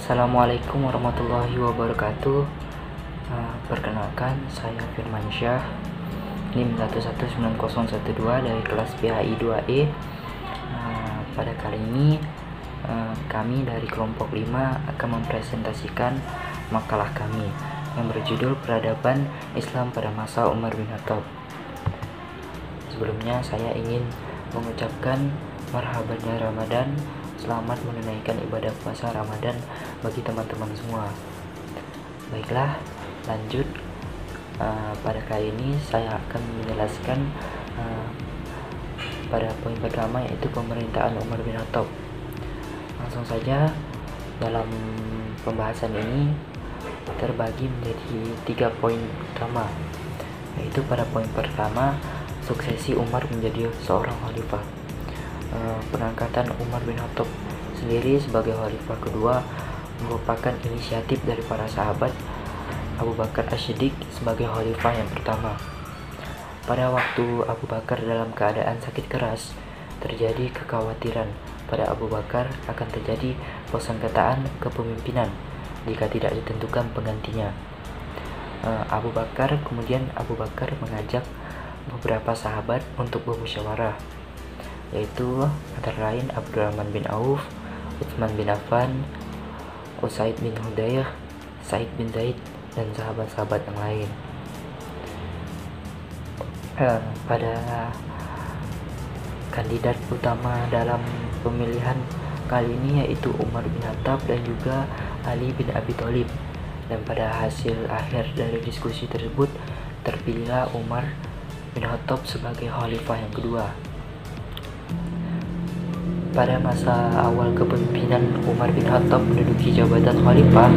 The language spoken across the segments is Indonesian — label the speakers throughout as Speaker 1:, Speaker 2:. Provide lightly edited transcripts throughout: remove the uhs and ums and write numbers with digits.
Speaker 1: Assalamualaikum warahmatullahi wabarakatuh. Perkenalkan, saya Firmansyah, NIM 1191012 dari kelas PAI 2E. Pada kali ini kami dari kelompok 5 akan mempresentasikan makalah kami yang berjudul Peradaban Islam pada masa Umar bin Khattab. Sebelumnya saya ingin mengucapkan marhaban ya Ramadan. Selamat menunaikan ibadah puasa Ramadan bagi teman-teman semua. Baiklah, lanjut. Pada kali ini saya akan menjelaskan pada poin pertama, yaitu pemerintahan Umar bin Khattab. Langsung saja, dalam pembahasan ini terbagi menjadi 3 poin utama, yaitu pada poin pertama, suksesi Umar menjadi seorang khalifah. Pengangkatan Umar bin Khattab sendiri sebagai khalifah kedua merupakan inisiatif dari para sahabat. Abu Bakar As-Siddiq sebagai khalifah yang pertama. Pada waktu Abu Bakar dalam keadaan sakit keras, terjadi kekhawatiran pada Abu Bakar akan terjadi persengketaan kepemimpinan jika tidak ditentukan penggantinya. Abu Bakar mengajak beberapa sahabat untuk bermusyawarah, yaitu antara lain Abdurrahman bin Auf, Utsman bin Affan, Usaid bin Hudayr, Said bin Zaid, dan sahabat-sahabat yang lain. Pada kandidat utama dalam pemilihan kali ini yaitu Umar bin Khattab dan juga Ali bin Abi Thalib, dan pada hasil akhir dari diskusi tersebut terpilihlah Umar bin Khattab sebagai khalifah yang kedua. Pada masa awal kepemimpinan Umar bin Khattab menduduki jabatan khalifah,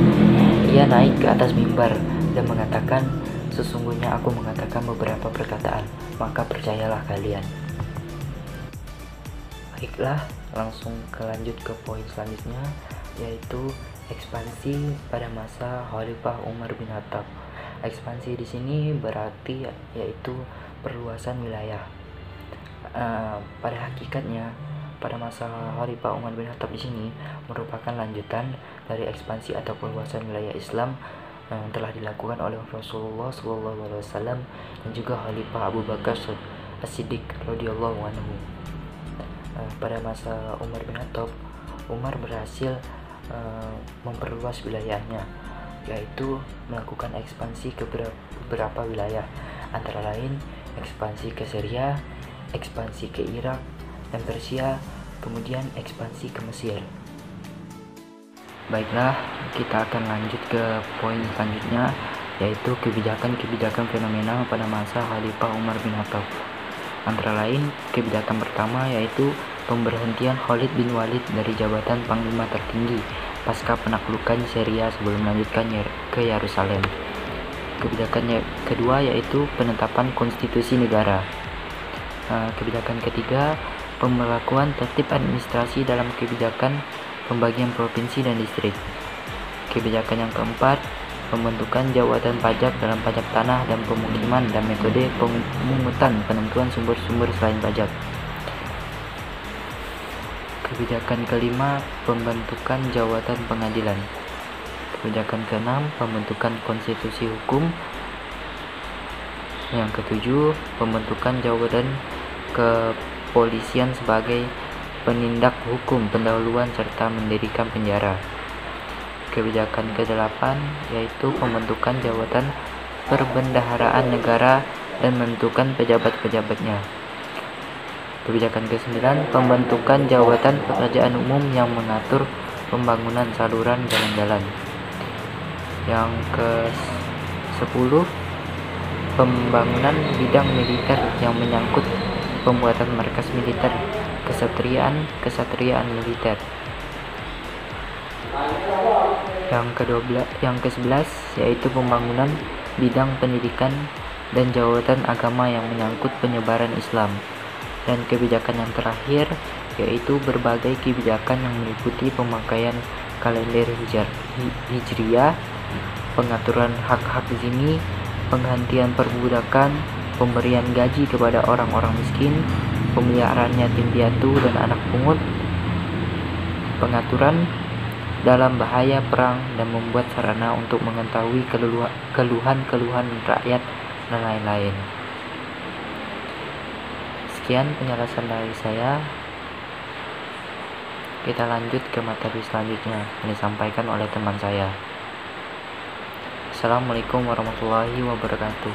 Speaker 1: ia naik ke atas mimbar dan mengatakan, "Sesungguhnya aku mengatakan beberapa perkataan, maka percayalah kalian." Baiklah, langsung lanjut ke poin selanjutnya, yaitu ekspansi pada masa khalifah Umar bin Khattab. Ekspansi di sini berarti yaitu perluasan wilayah. Pada hakikatnya, pada masa khalifah Umar bin Khattab di sini merupakan lanjutan dari ekspansi atau perluasan wilayah Islam yang telah dilakukan oleh Rasulullah SAW dan juga Khalifah Abu Bakar As-Siddiq radhiyallahu anhu. Pada masa Umar bin Khattab, Umar berhasil memperluas wilayahnya, yaitu melakukan ekspansi ke beberapa wilayah, antara lain ekspansi ke Syria, ekspansi ke Irak dan Persia, kemudian ekspansi ke Mesir. Baiklah, kita akan lanjut ke poin selanjutnya, yaitu kebijakan-kebijakan fenomenal pada masa Khalifah Umar bin Khattab. Antara lain, kebijakan pertama yaitu pemberhentian Khalid bin Walid dari jabatan panglima tertinggi pasca penaklukan Syria sebelum melanjutkan ke Yerusalem. Kebijakan kedua yaitu penetapan konstitusi negara. Kebijakan ketiga, pemberlakuan tertib administrasi dalam kebijakan pembagian provinsi dan distrik. Kebijakan yang keempat, pembentukan jawatan pajak dalam pajak tanah dan pemukiman dan metode pemungutan penentuan sumber-sumber selain pajak. Kebijakan kelima, pembentukan jawatan pengadilan. Kebijakan keenam, pembentukan konstitusi hukum. Yang ketujuh, pembentukan jawatan kepolisian sebagai penindak hukum pendahuluan serta mendirikan penjara. Kebijakan ke-8 yaitu pembentukan jawatan perbendaharaan negara dan menentukan pejabat-pejabatnya. Kebijakan ke-9, pembentukan jawatan pekerjaan umum yang mengatur pembangunan saluran jalan-jalan. Yang ke-10, pembangunan bidang militer yang menyangkut pembuatan markas militer, kesatriaan militer. Yang ke-11 yaitu pembangunan bidang pendidikan dan jawatan agama yang menyangkut penyebaran Islam. Dan kebijakan yang terakhir yaitu berbagai kebijakan yang meliputi pemakaian kalender Hijriyah, pengaturan hak-hak zimmi, penghentian perbudakan, pemberian gaji kepada orang-orang miskin, pemeliharaan yatim piatu dan anak pungut, pengaturan dalam bahaya perang dan membuat sarana untuk mengetahui keluhan-keluhan rakyat dan lain-lain. Sekian penjelasan dari saya. Kita lanjut ke materi selanjutnya yang disampaikan oleh teman saya. Assalamualaikum warahmatullahi wabarakatuh.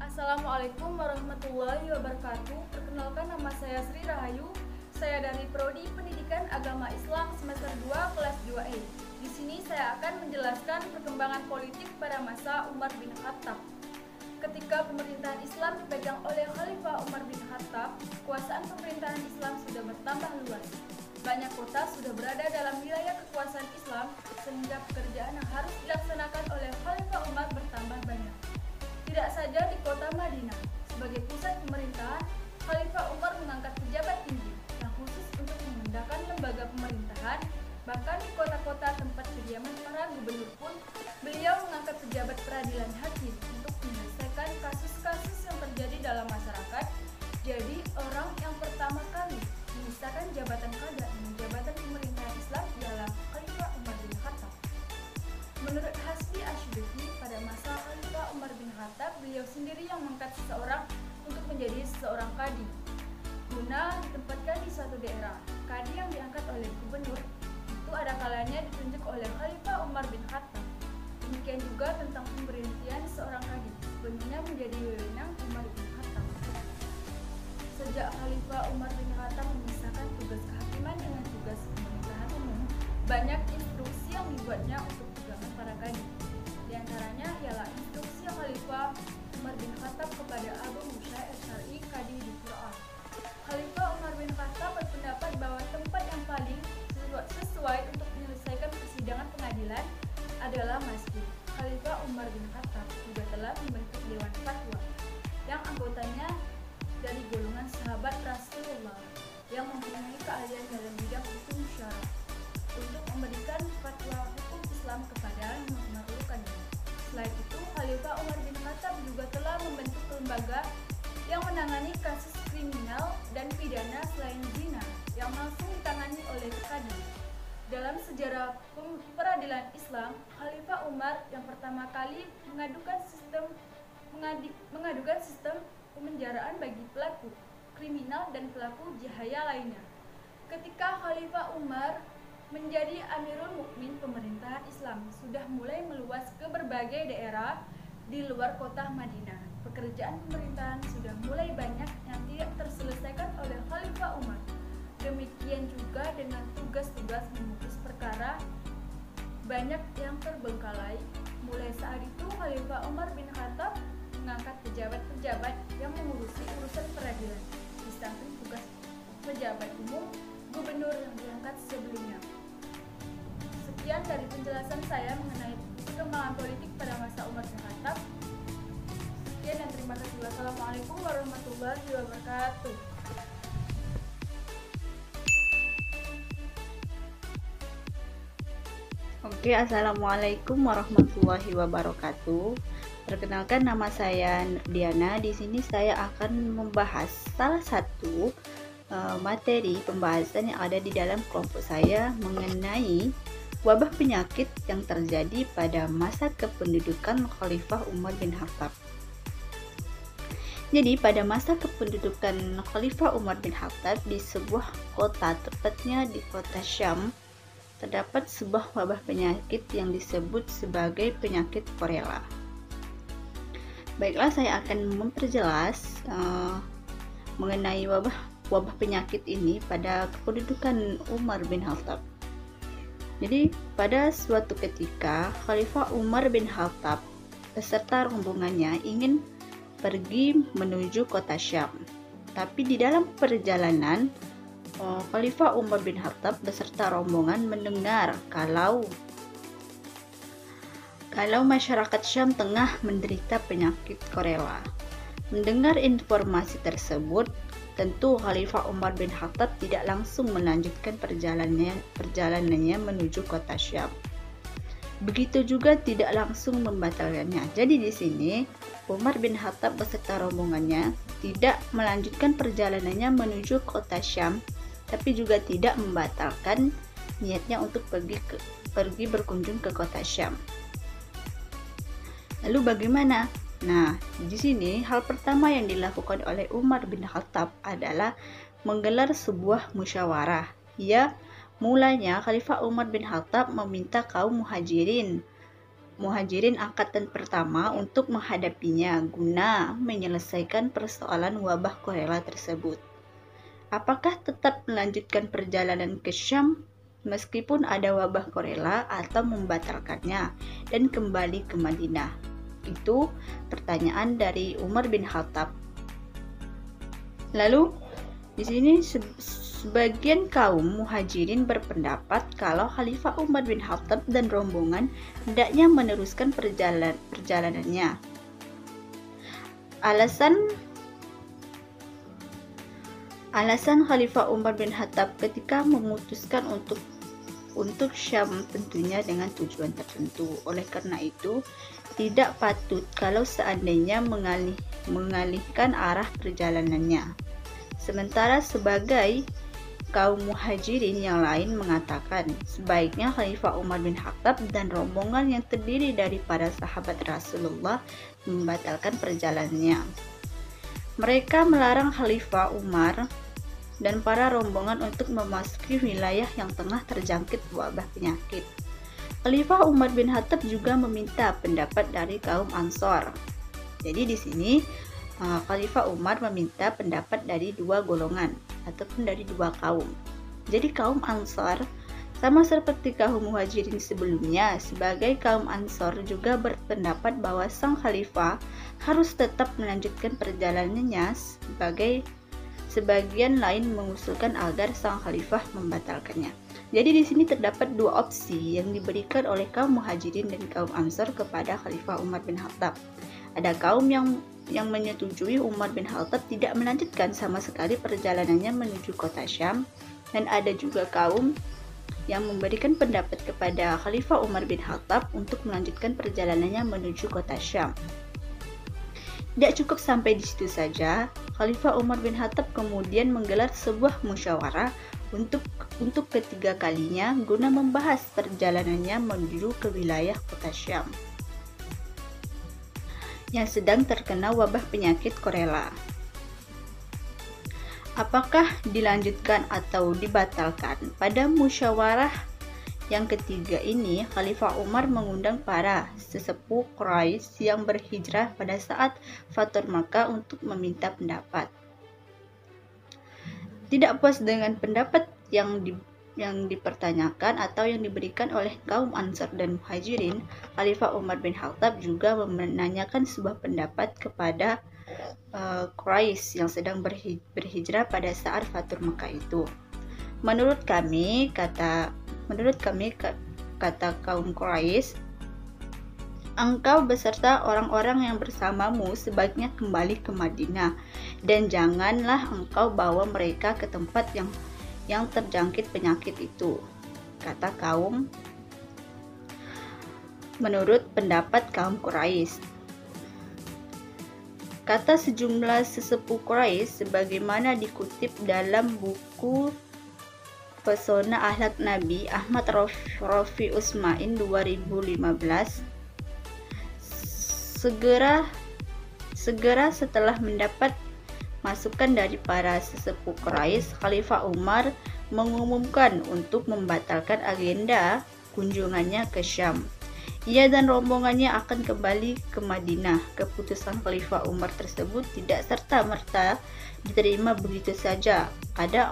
Speaker 2: Assalamualaikum warahmatullahi wabarakatuh. Perkenalkan, nama saya Sri Rahayu. Saya dari Prodi Pendidikan Agama Islam semester 2 kelas 2E. Di sini saya akan menjelaskan perkembangan politik pada masa Umar bin Khattab. Ketika pemerintahan Islam dipegang oleh Khalifah Umar bin Khattab, kekuasaan pemerintahan Islam sudah bertambah luas. Banyak kota sudah berada dalam wilayah kekuasaan Islam, sehingga pekerjaan yang harus dilaksanakan oleh Khalifah Umar bertambah banyak. Tidak saja di kota Madinah, sebagai pusat pemerintahan, Khalifah Umar mengangkat pejabat tinggi yang khusus untuk memindahkan lembaga pemerintahan. Bahkan di kota-kota tempat kediaman para gubernur pun, beliau mengangkat pejabat peradilan hakim untuk menyelesaikan kasus-kasus yang terjadi dalam masyarakat. Jadi, orang yang pertama kali memisahkan jabatan qadha dengan jabatan pemerintahan Islam ialah Khalifah Umar bin Khattab. Menurut Hasbi Asyidiki, pada masa Khalifah Umar bin Khattab, beliau sendiri yang mengangkat seseorang untuk menjadi seorang qadhi, guna ditempatkan di suatu daerah. Qadhi yang diangkat oleh gubernur itu ada kalanya ditunjuk oleh Khalifah Umar bin Khattab. Demikian juga tentang pemberhentian seorang qadhi, sepenuhnya menjadi wewenang Umar bin Khattab. Sejak Khalifah Umar bin Khattab memisahkan tugas kehakiman dengan tugas pemerintahan umum, banyak instruksi yang dibuatnya untuk tugas para qadhi. Di antaranya ialah instruksi Khalifah Umar bin Khattab kepada Abu Musa Asy'ari, qadhi di Qur'an. Khalifah Umar bin Khattab berpendapat bahwa tempat yang paling sesuai untuk menyelesaikan persidangan pengadilan adalah masjid. Khalifah Umar bin Khattab juga telah membentuk Dewan Fatwa yang anggotanya dari golongan sahabat Rasulullah yang mempunyai keahlian dalam bidang hukum syara untuk memberikan fatwa hukum Islam kepada yang memerlukannya. Selain itu, Khalifah Umar bin Khattab juga telah membentuk lembaga yang menangani kasus kriminal dan pidana selain zina yang langsung ditangani oleh qadhi. Dalam sejarah peradilan Islam, Khalifah Umar yang pertama kali mengadukan sistem pemenjaraan bagi pelaku kriminal dan pelaku jahaya lainnya. Ketika Khalifah Umar menjadi Amirul Mukmin, pemerintahan Islam sudah mulai meluas ke berbagai daerah di luar kota Madinah. Pekerjaan pemerintahan sudah mulai banyak yang tidak terselesaikan oleh Khalifah Umar. Demikian juga dengan tugas-tugas memutus perkara banyak yang terbengkalai. Mulai saat itu Khalifah Umar bin Khattab mengangkat pejabat-pejabat yang mengurusi urusan peradilan, di samping tugas pejabat umum gubernur yang diangkat sebelumnya. Sekian dari penjelasan saya mengenai perkembangan politik pada masa Umar bin Khattab. Sekian dan terima kasih. Wassalamualaikum warahmatullahi wabarakatuh.
Speaker 3: Oke, assalamualaikum warahmatullahi wabarakatuh. Perkenalkan, nama saya Diana. Di sini saya akan membahas salah satu materi pembahasan yang ada di dalam kelompok saya mengenai wabah penyakit yang terjadi pada masa kependudukan Khalifah Umar bin Khattab. Jadi pada masa kependudukan Khalifah Umar bin Khattab di sebuah kota, tepatnya di kota Syam, terdapat sebuah wabah penyakit yang disebut sebagai penyakit korela. Baiklah, saya akan memperjelas mengenai wabah penyakit ini pada kependudukan Umar bin Khattab. Jadi pada suatu ketika Khalifah Umar bin Khattab beserta rombongannya ingin pergi menuju kota Syam. Tapi di dalam perjalanan Khalifah Umar bin Khattab beserta rombongan mendengar kalau masyarakat Syam tengah menderita penyakit korela. Mendengar informasi tersebut, tentu Khalifah Umar bin Khattab tidak langsung melanjutkan perjalanannya menuju kota Syam. Begitu juga tidak langsung membatalkannya. Jadi di sini Umar bin Khattab beserta rombongannya tidak melanjutkan perjalanannya menuju kota Syam, tapi juga tidak membatalkan niatnya untuk pergi berkunjung ke kota Syam. Lalu bagaimana? Nah, di sini hal pertama yang dilakukan oleh Umar bin Khattab adalah menggelar sebuah musyawarah. Mulanya Khalifah Umar bin Khattab meminta kaum muhajirin angkatan pertama untuk menghadapinya guna menyelesaikan persoalan wabah korela tersebut. Apakah tetap melanjutkan perjalanan ke Syam meskipun ada wabah korela atau membatalkannya dan kembali ke Madinah? Itu pertanyaan dari Umar bin Khattab. Lalu di sini sebagian kaum muhajirin berpendapat kalau Khalifah Umar bin Khattab dan rombongan hendaknya meneruskan perjalanannya. Alasan Khalifah Umar bin Khattab ketika memutuskan untuk Syam tentunya dengan tujuan tertentu. Oleh karena itu, tidak patut kalau seandainya mengalihkan arah perjalanannya. Sementara sebagai kaum muhajirin yang lain mengatakan sebaiknya Khalifah Umar bin Khattab dan rombongan yang terdiri dari para sahabat Rasulullah membatalkan perjalanannya. Mereka melarang Khalifah Umar dan para rombongan untuk memasuki wilayah yang tengah terjangkit wabah penyakit. Khalifah Umar bin Khattab juga meminta pendapat dari kaum Ansor. Jadi di sini Khalifah Umar meminta pendapat dari dua golongan ataupun dari dua kaum. Jadi kaum Ansor sama seperti kaum Muhajirin sebelumnya, sebagai kaum Ansor juga berpendapat bahwa sang khalifah harus tetap melanjutkan perjalanannya, sebagian lain mengusulkan agar sang khalifah membatalkannya. Jadi di sini terdapat dua opsi yang diberikan oleh kaum Muhajirin dan kaum Ansor kepada Khalifah Umar bin Khattab. Ada kaum yang menyetujui Umar bin Khattab tidak melanjutkan sama sekali perjalanannya menuju kota Syam, dan ada juga kaum yang memberikan pendapat kepada Khalifah Umar bin Khattab untuk melanjutkan perjalanannya menuju kota Syam. Tidak cukup sampai di situ saja, Khalifah Umar bin Khattab kemudian menggelar sebuah musyawarah untuk ketiga kalinya guna membahas perjalanannya menuju ke wilayah kota Syam yang sedang terkena wabah penyakit korela. Apakah dilanjutkan atau dibatalkan? Pada musyawarah yang ketiga ini, Khalifah Umar mengundang para sesepuh Quraisy yang berhijrah pada saat Fatur Makkah untuk meminta pendapat. Tidak puas dengan pendapat yang dipertanyakan atau yang diberikan oleh kaum Ansar dan Muhajirin, Khalifah Umar bin Khattab juga menanyakan sebuah pendapat kepada Quraisy yang sedang berhijrah pada saat Fatur Makkah itu. Menurut kami, kata kaum Quraisy, engkau beserta orang-orang yang bersamamu sebaiknya kembali ke Madinah, dan janganlah engkau bawa mereka ke tempat yang terjangkit penyakit itu, kata kaum. Menurut pendapat kaum Quraisy, kata sejumlah sesepuh Quraisy sebagaimana dikutip dalam buku Pesona Akhlak Nabi Ahmad Rafi Usmain 2015, segera setelah mendapat masukan dari para sesepuh Quraisy, Khalifah Umar mengumumkan untuk membatalkan agenda kunjungannya ke Syam. Ia dan rombongannya akan kembali ke Madinah. Keputusan Khalifah Umar tersebut tidak serta-merta diterima begitu saja. Ada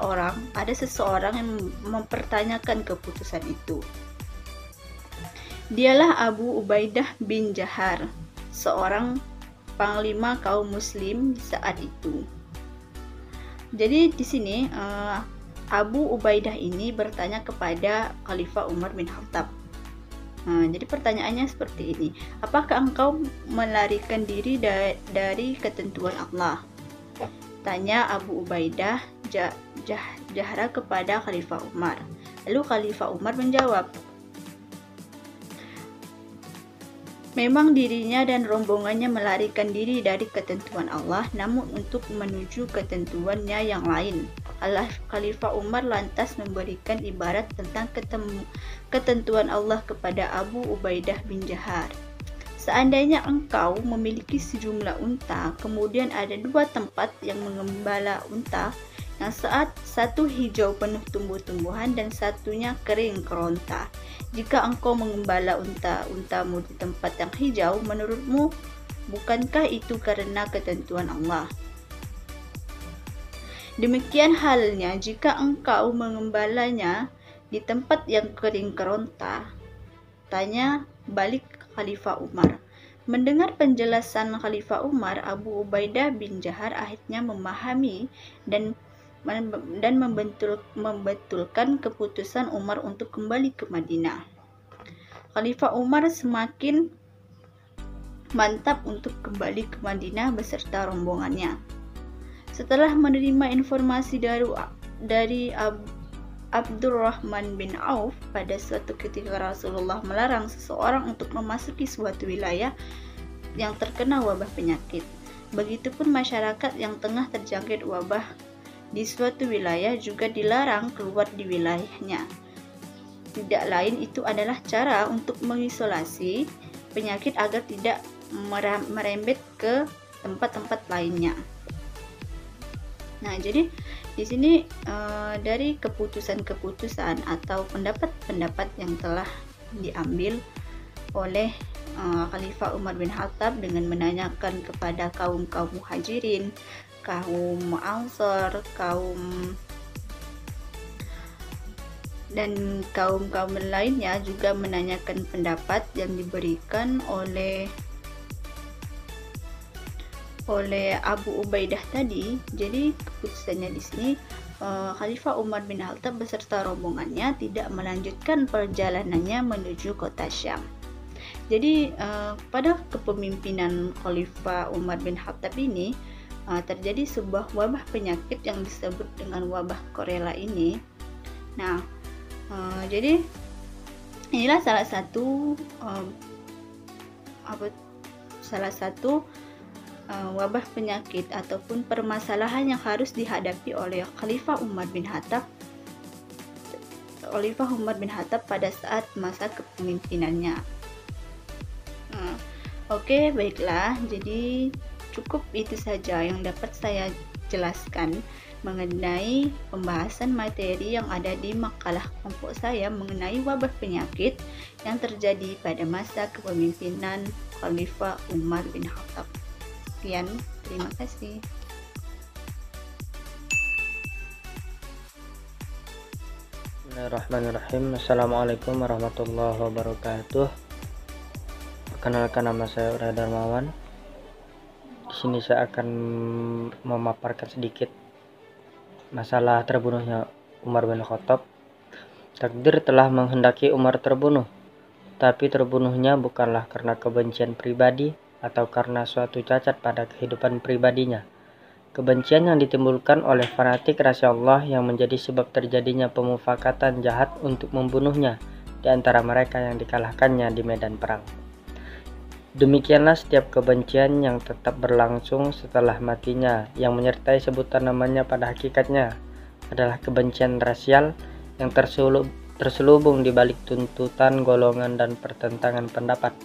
Speaker 3: seseorang yang mempertanyakan keputusan itu. Dialah Abu Ubaidah bin Jahar, seorang panglima kaum muslim saat itu. Jadi di sini Abu Ubaidah ini bertanya kepada Khalifah Umar bin Khattab. Jadi pertanyaannya seperti ini, apakah engkau melarikan diri dari ketentuan Allah? Tanya Abu Ubaidah jahra kepada Khalifah Umar. Lalu Khalifah Umar menjawab, Memang dirinya dan rombongannya melarikan diri dari ketentuan Allah, namun untuk menuju ketentuannya yang lain. Khalifah Umar lantas memberikan ibarat tentang ketentuan Allah kepada Abu Ubaidah bin Jahar. Seandainya engkau memiliki sejumlah unta, kemudian ada dua tempat yang mengembala unta, yang satu hijau penuh tumbuh-tumbuhan dan satunya kering keronta. Jika engkau mengembala unta-untamu di tempat yang hijau, menurutmu bukankah itu karena ketentuan Allah? Demikian halnya jika engkau mengembalanya di tempat yang kering keronta. Tanya balik Khalifah Umar. Mendengar penjelasan Khalifah Umar, Abu Ubaidah bin Jahar akhirnya memahami dan membetulkan keputusan Umar untuk kembali ke Madinah. Khalifah Umar semakin mantap untuk kembali ke Madinah beserta rombongannya. Setelah menerima informasi dari Abdurrahman bin Auf, pada suatu ketika Rasulullah melarang seseorang untuk memasuki suatu wilayah yang terkena wabah penyakit. Begitupun masyarakat yang tengah terjangkit wabah di suatu wilayah juga dilarang keluar di wilayahnya. Tidak lain itu adalah cara untuk mengisolasi penyakit agar tidak merembet ke tempat-tempat lainnya. Nah, jadi di sini dari keputusan-keputusan atau pendapat-pendapat yang telah diambil oleh Khalifah Umar bin Khattab dengan menanyakan kepada kaum muhajirin, kaum Ansar, dan kaum lainnya juga menanyakan pendapat yang diberikan oleh Abu Ubaidah tadi. Jadi keputusannya di sini Khalifah Umar bin Khattab beserta rombongannya tidak melanjutkan perjalanannya menuju kota Syam. Jadi pada kepemimpinan Khalifah Umar bin Khattab ini terjadi sebuah wabah penyakit yang disebut dengan wabah korela ini. Nah, jadi inilah salah satu wabah penyakit ataupun permasalahan yang harus dihadapi oleh Khalifah Umar bin Khattab pada saat masa kepemimpinannya. Oke, baiklah. Jadi cukup itu saja yang dapat saya jelaskan mengenai pembahasan materi yang ada di makalah kelompok saya mengenai wabah penyakit yang terjadi pada masa kepemimpinan Khalifah Umar bin Khattab. Sekian, terima kasih.
Speaker 1: Bismillahirrahmanirrahim. Assalamualaikum warahmatullahi wabarakatuh. Perkenalkan, nama saya Ura Darmawan. Di sini saya akan memaparkan sedikit masalah terbunuhnya Umar bin Khattab. Takdir telah menghendaki Umar terbunuh, tapi terbunuhnya bukanlah karena kebencian pribadi atau karena suatu cacat pada kehidupan pribadinya. Kebencian yang ditimbulkan oleh fanatik rahasia Allah yang menjadi sebab terjadinya pemufakatan jahat untuk membunuhnya di antara mereka yang dikalahkannya di medan perang. Demikianlah setiap kebencian yang tetap berlangsung setelah matinya, yang menyertai sebutan namanya pada hakikatnya adalah kebencian rasial yang terselubung di balik tuntutan golongan dan pertentangan pendapat,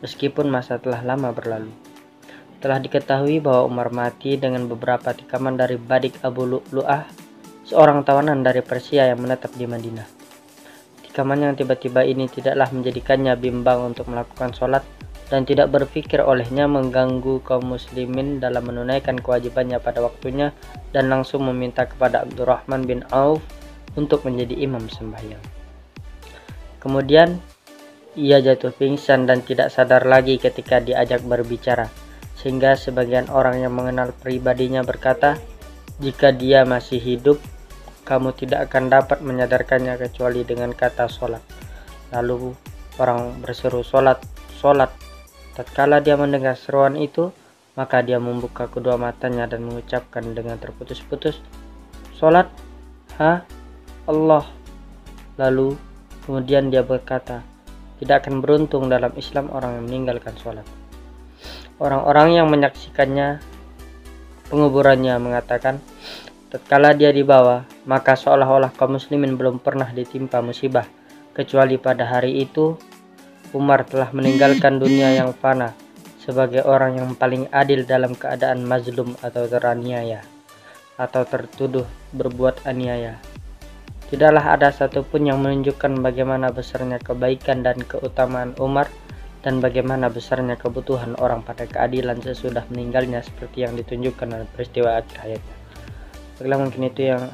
Speaker 1: meskipun masa telah lama berlalu. Telah diketahui bahwa Umar mati dengan beberapa tikaman dari Badik Abu Lu'lu'ah, seorang tawanan dari Persia yang menetap di Madinah. Tikaman yang tiba-tiba ini tidaklah menjadikannya bimbang untuk melakukan sholat, dan tidak berpikir olehnya mengganggu kaum muslimin dalam menunaikan kewajibannya pada waktunya, dan langsung meminta kepada Abdurrahman bin Auf untuk menjadi imam sembahyang. Kemudian ia jatuh pingsan dan tidak sadar lagi ketika diajak berbicara, sehingga sebagian orang yang mengenal pribadinya berkata, "Jika dia masih hidup, kamu tidak akan dapat menyadarkannya kecuali dengan kata sholat." Lalu orang berseru, "Sholat, sholat." Tatkala dia mendengar seruan itu, maka dia membuka kedua matanya dan mengucapkan dengan terputus-putus, "Sholat, ha? Allah." Lalu kemudian dia berkata,
Speaker 4: tidak akan beruntung dalam Islam orang yang meninggalkan sholat. Orang-orang yang menyaksikannya penguburannya mengatakan, tatkala dia dibawa, maka seolah-olah kaum muslimin belum pernah ditimpa musibah, kecuali pada hari itu Umar telah meninggalkan dunia yang fana sebagai orang yang paling adil dalam keadaan mazlum atau teraniaya atau tertuduh berbuat aniaya. Tidaklah ada satupun yang menunjukkan bagaimana besarnya kebaikan dan keutamaan Umar dan bagaimana besarnya kebutuhan orang pada keadilan sesudah meninggalnya seperti yang ditunjukkan dalam peristiwa akhir hayatnya. Baiklah, mungkin itu yang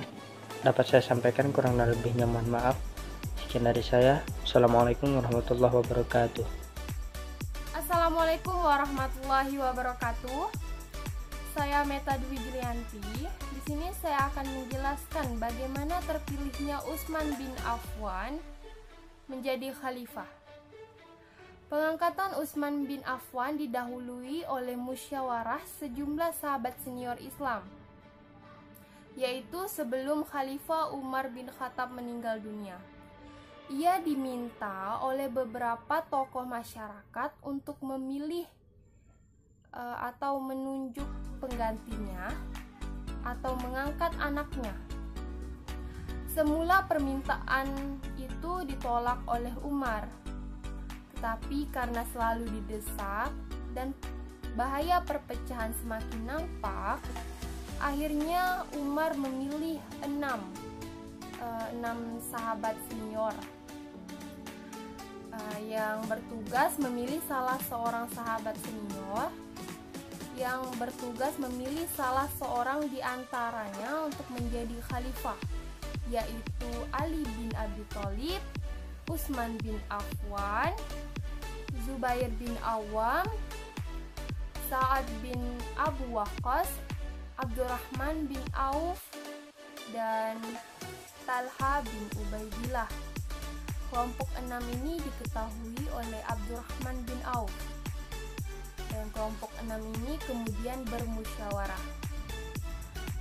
Speaker 4: dapat saya sampaikan, kurang dan lebihnya mohon maaf. Sekian dari saya. Assalamualaikum warahmatullahi wabarakatuh.
Speaker 2: Assalamualaikum warahmatullahi wabarakatuh. Saya Meta Dwi Julianti. Di sini saya akan menjelaskan bagaimana terpilihnya Utsman bin Affan menjadi khalifah. Pengangkatan Utsman bin Affan didahului oleh musyawarah sejumlah sahabat senior Islam, yaitu sebelum Khalifah Umar bin Khattab meninggal dunia. Ia diminta oleh beberapa tokoh masyarakat untuk memilih atau menunjuk penggantinya atau mengangkat anaknya. Semula permintaan itu ditolak oleh Umar, tetapi karena selalu didesak dan bahaya perpecahan semakin nampak, akhirnya Umar memilih enam sahabat senior yang bertugas memilih salah seorang sahabat senior yang bertugas memilih salah seorang di antaranya untuk menjadi khalifah, yaitu Ali bin Abi Thalib, Utsman bin Affan, Zubair bin Awam, Sa'ad bin Abu Waqqas, Abdurrahman bin Auf, dan Talha bin Ubaidillah. Kelompok 6 ini diketahui oleh Abdurrahman bin Auf, dan kelompok 6 ini kemudian bermusyawarah.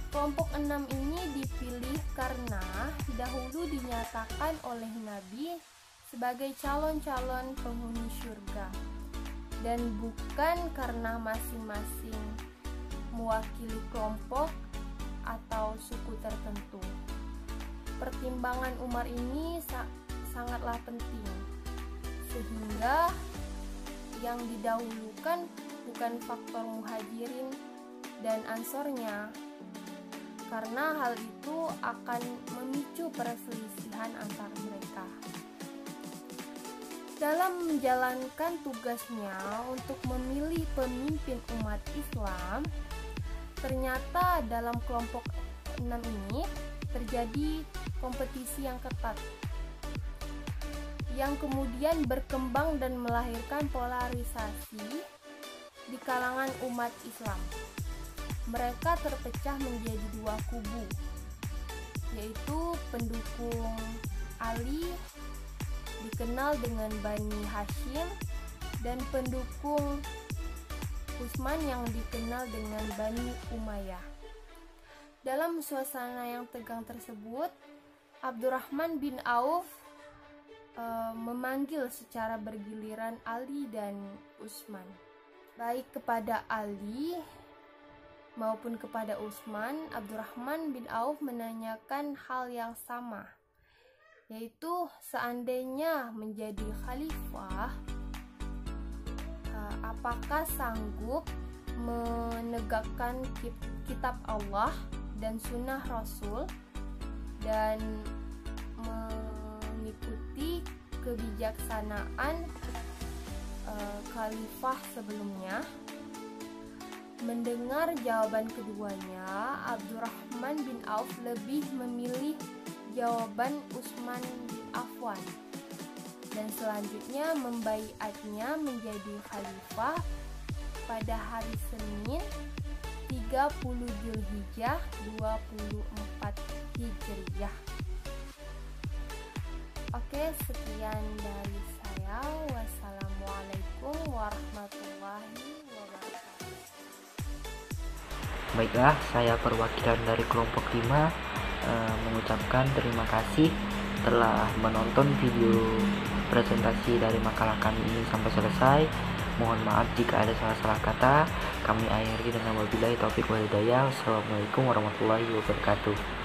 Speaker 2: Kelompok 6 ini dipilih karena dahulu dinyatakan oleh Nabi sebagai calon-calon penghuni surga, dan bukan karena masing-masing mewakili kelompok atau suku tertentu. Pertimbangan Umar ini sangatlah penting, sehingga yang didahulukan bukan faktor muhajirin dan ansornya, karena hal itu akan memicu perselisihan antar mereka. Dalam menjalankan tugasnya untuk memilih pemimpin umat Islam, ternyata dalam kelompok 6 ini terjadi kompetisi yang ketat, yang kemudian berkembang dan melahirkan polarisasi di kalangan umat Islam. Mereka terpecah menjadi dua kubu, yaitu pendukung Ali dikenal dengan Bani Hashim dan pendukung Utsman yang dikenal dengan Bani Umayyah. Dalam suasana yang tegang tersebut, Abdurrahman bin Auf memanggil secara bergiliran Ali dan Utsman. Baik kepada Ali maupun kepada Utsman, Abdurrahman bin Auf menanyakan hal yang sama, yaitu seandainya menjadi khalifah, apakah sanggup menegakkan kitab Allah dan sunnah Rasul dan mengikuti kebijaksanaan khalifah sebelumnya. Mendengar jawaban keduanya, Abdurrahman bin Auf lebih memilih jawaban Utsman bin Affan dan selanjutnya membaiatnya menjadi khalifah pada hari Senin 30 Zulhijjah 24 Hijriyah. Oke, sekian dari saya. Wassalamualaikum warahmatullahi wabarakatuh.
Speaker 1: Baiklah, saya perwakilan dari kelompok 5 mengucapkan terima kasih telah menonton video presentasi dari makalah kami ini sampai selesai. Mohon maaf jika ada salah-salah kata. Kami akhiri dengan wabillahi taufik wal hidayah. Wassalamualaikum warahmatullahi wabarakatuh.